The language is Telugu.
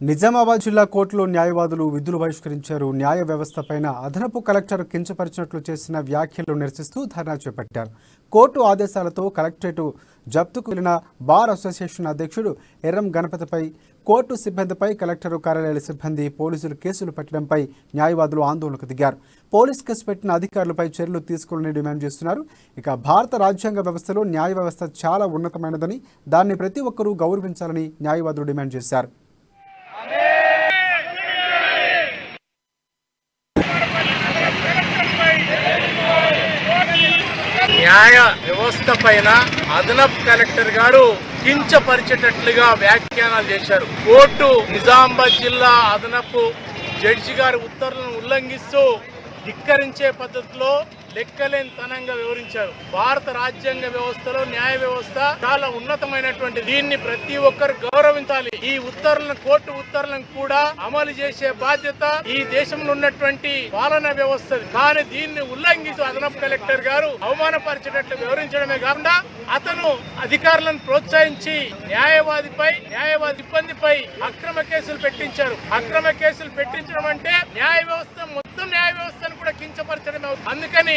నిజామాబాద్ జిల్లా కోర్టులో న్యాయవాదులు విధులు బహిష్కరించారు. న్యాయ వ్యవస్థపైన అదనపు కలెక్టర్ కించపరిచినట్లు చేసిన వ్యాఖ్యలు నిరసిస్తూ ధర్నా చేపట్టారు. కోర్టు ఆదేశాలతో కలెక్టరేటు జప్తుకు వెళ్లిన బార్ అసోసియేషన్ అధ్యక్షుడు ఎర్రం గణపతిపై, కోర్టు సిబ్బందిపై, కలెక్టర్ కార్యాలయాల సిబ్బంది, పోలీసులు కేసులు పెట్టడంపై న్యాయవాదులు ఆందోళనకు దిగారు. పోలీస్ కేసు పెట్టిన అధికారులపై చర్యలు తీసుకోవాలని డిమాండ్ చేస్తున్నారు. ఇక భారత రాజ్యాంగ వ్యవస్థలో న్యాయ వ్యవస్థ చాలా ఉన్నతమైనదని, దాన్ని ప్రతి ఒక్కరూ గౌరవించాలని న్యాయవాదులు డిమాండ్ చేశారు. న్యాయ వ్యవస్థ పైన అదనపు కలెక్టర్ గారు కించపరిచేటట్లుగా వ్యాఖ్యానాలు చేశారు. కోర్టు నిజామాబాద్ జిల్లా అదనపు జడ్జి గారి ఉత్తర్వులను ఉల్లంఘిస్తూ ధిక్కరించే పద్ధతిలో లెక్కలేనితనంగా వివరించారు. భారత రాజ్యాంగ వ్యవస్థలో న్యాయ వ్యవస్థ చాలా ఉన్నతమైనటువంటి, దీన్ని ప్రతి ఒక్కరు గౌరవించాలి. ఈ ఉత్తర్వులను, కోర్టు ఉత్తర్వులను కూడా అమలు చేసే బాధ్యత ఈ దేశంలో ఉన్నటువంటి పాలనా వ్యవస్థ. కానీ దీన్ని ఉల్లంఘిస్తూ అదనపు కలెక్టర్ గారు అవమానపరిచేటట్లు వివరించడమే కాకుండా అతను అధికారులను ప్రోత్సహించి న్యాయవాది సిబ్బందిపై అక్రమ కేసులు పెట్టించారు. అక్రమ కేసులు పెట్టించడం అంటే న్యాయ వ్యవస్థ, మొత్తం న్యాయ వ్యవస్థను కూడా కించపరచడం. అందుకని